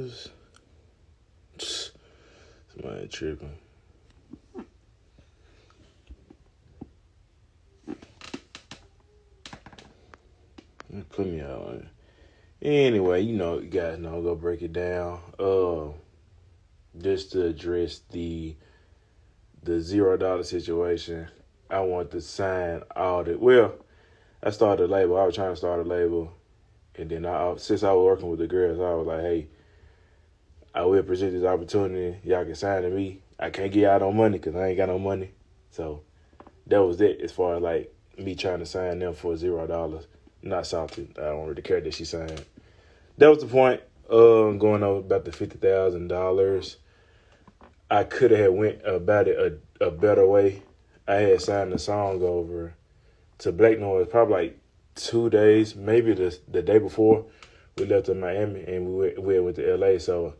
$50. Somebody tripping. Put me out on it. Anyway, you guys know, go break it down. Just to address the $0 situation, I want to sign all the. Well, I started a label. I was trying to start a label, and then since I was working with the girls, I was like, hey, I will present this opportunity. Y'all can sign to me. I can't get out no money because I ain't got no money. So that was it as far as like me trying to sign them for $0. Not something I don't really care that she signed. That was the point. Going over about the $50,000. I could have went about it a better way. I had signed the song over to Black Noise probably like 2 days, maybe the day before we left in Miami and we went to LA. So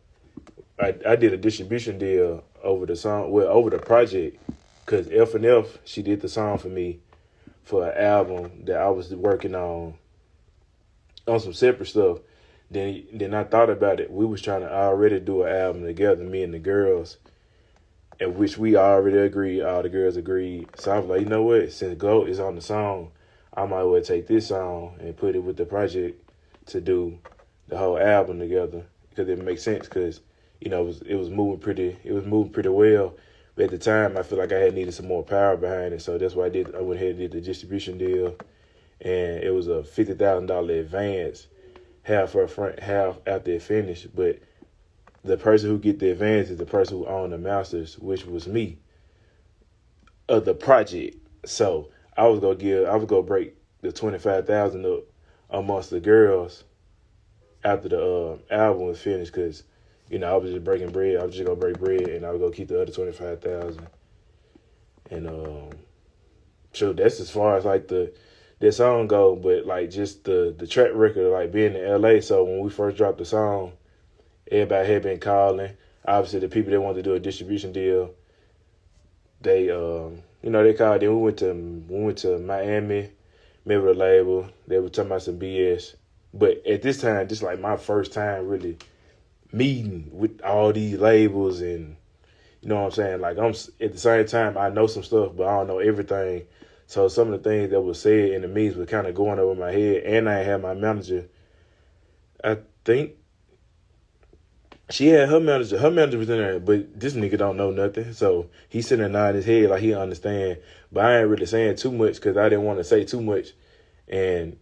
I did a distribution deal over the song, over the project, because F&F, she did the song for me for an album that I was working on some separate stuff. Then I thought about it. We was trying to already do an album together, me and the girls, in which we already agreed, all the girls agreed. So I was like, you know what, since Glow is on the song, I might well take this song and put it with the project to do the whole album together, because it makes sense, because it was moving pretty well. But at the time, I feel like I had needed some more power behind it, so that's why I went ahead and did the distribution deal, and it was a $50,000 advance, half up front, half after it finished. But the person who get the advance is the person who owned the masters, which was me, of the project. So I was gonna break the $25,000 up amongst the girls after the album was finished, because I was just breaking bread. I was just gonna break bread, and I was gonna keep the other $25,000. And so that's as far as like that song go. But like just the track record of like being in LA. So when we first dropped the song, everybody had been calling. Obviously, the people that wanted to do a distribution deal, they they called. Then we went to Miami, met with a label. They were talking about some BS. But at this time, this is like my first time really meeting with all these labels, and you know what I'm saying? Like, I'm at the same time, I know some stuff, but I don't know everything. So some of the things that was said in the meetings were kind of going over my head. And I had my manager. I think she had her manager. Her manager was in there, but this nigga don't know nothing. So he's sitting there nodding his head like he understand. But I ain't really saying too much because I didn't want to say too much. And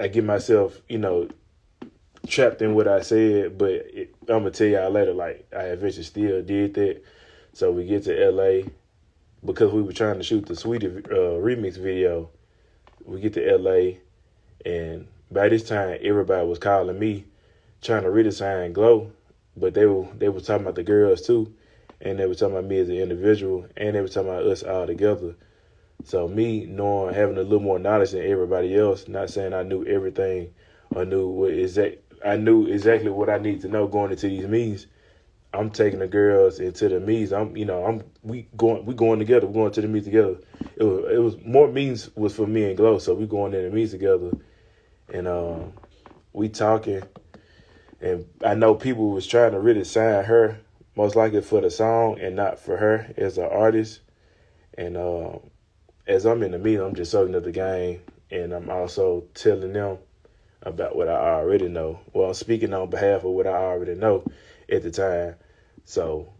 I get myself, trapped in what I said. But I'm going to tell y'all later, like, I eventually still did that. So we get to L.A. because we were trying to shoot the Sweetie remix video. We get to L.A. and by this time, everybody was calling me, trying to redesign Glow, but they were talking about the girls too, and they were talking about me as an individual, and they were talking about us all together. So me having a little more knowledge than everybody else, not saying I knew everything or I knew exactly what I need to know going into these meetings. I'm taking the girls into the meetings. We going together. We're going to the meetings together. It was more meetings was for me and Glow, so we going in the meetings together, and we talking. And I know people was trying to really sign her, most likely for the song and not for her as an artist. And as I'm in the meeting, I'm just soaking up the game, and I'm also telling them about what I already know. Well, I'm speaking on behalf of what I already know at the time. So,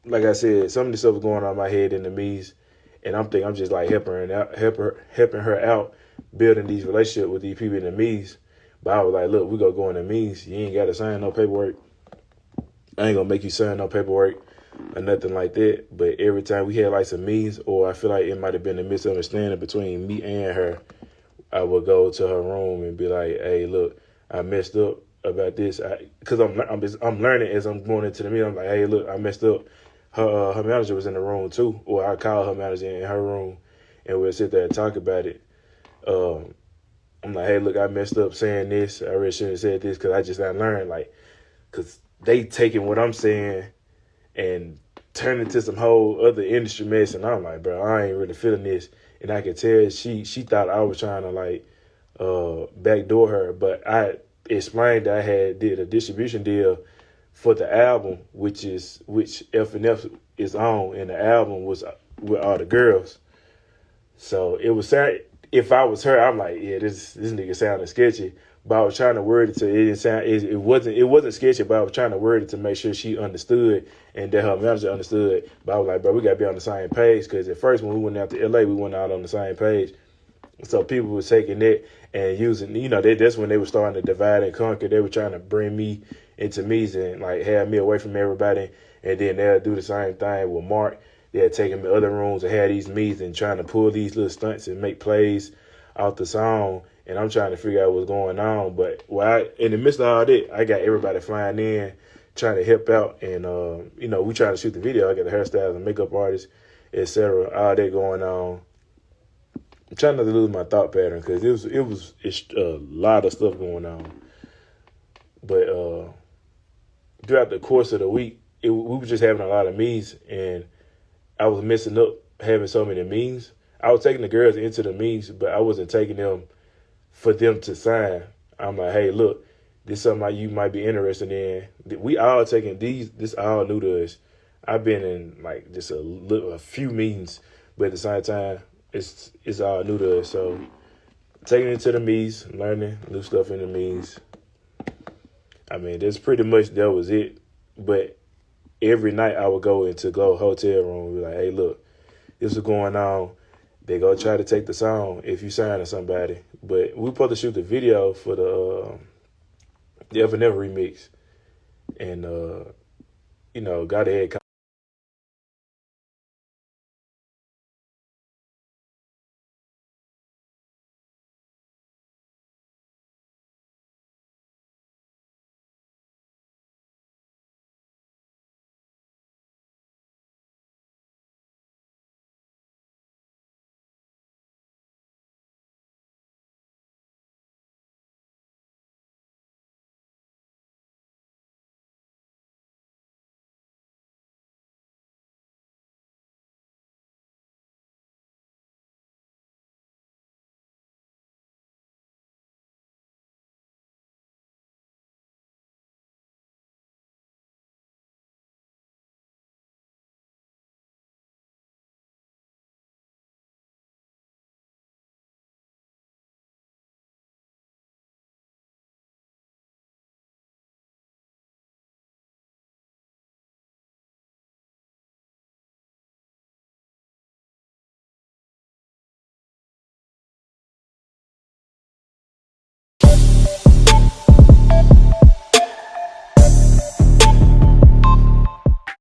like I said, some of the stuff was going on in my head in the meetings, and I'm just like helping her out, building these relationships with these people in the meetings. But I was like, look, we gonna go in the meetings. You ain't gotta sign no paperwork. I ain't gonna make you sign no paperwork or nothing like that. But every time we had like some meetings, or I feel like it might have been a misunderstanding between me and her, I would go to her room and be like, hey, look, I messed up about this. Because I'm learning as I'm going into the meeting. I'm like, hey, look, I messed up. Her manager was in the room too, or I called her manager in her room, and we'll sit there and talk about it. I'm like, hey, look, I messed up saying this. I really shouldn't have said this because I just got learned. Like, because they taking what I'm saying and turning into some whole other industry mess. And I'm like, bro, I ain't really feeling this. And I could tell she thought I was trying to, like, backdoor her. But explained that I did a distribution deal for the album, which F&F is on, and the album was with all the girls. So it was sad. If I was her, I'm like, yeah, this nigga sounded sketchy. But I was trying to word it to it didn't sound. It wasn't sketchy, but I was trying to word it to make sure she understood and that her manager understood. But I was like, bro, we gotta be on the same page, because at first when we went out to LA, we went out on the same page. So people were taking that and using, that's when they were starting to divide and conquer. They were trying to bring me into meets and like have me away from everybody. And then they'll do the same thing with Mark. They'll take him to other rooms and have these meets and trying to pull these little stunts and make plays out the song. And I'm trying to figure out what's going on. But in the midst of all that, I got everybody flying in, trying to help out. And, we trying to shoot the video. I got the hairstyles and makeup artists, etc. All that going on. I'm trying not to lose my thought pattern, because it's a lot of stuff going on. But throughout the course of the week, we were just having a lot of meetings, and I was messing up having so many meetings. I was taking the girls into the meetings, but I wasn't taking them for them to sign. I'm like, hey, look, this is something you might be interested in. We all taking these. This all new to us. I've been in like just a few meetings, but at the same time, it's all new to us. So taking it to the meetings, learning new stuff in the meetings. I mean, that's pretty much, that was it. But every night I would go into hotel room and be like, hey, look, this is going on. They go try to take the song if you sign to somebody. But we supposed to shoot the video for the F&F remix. And, got ahead.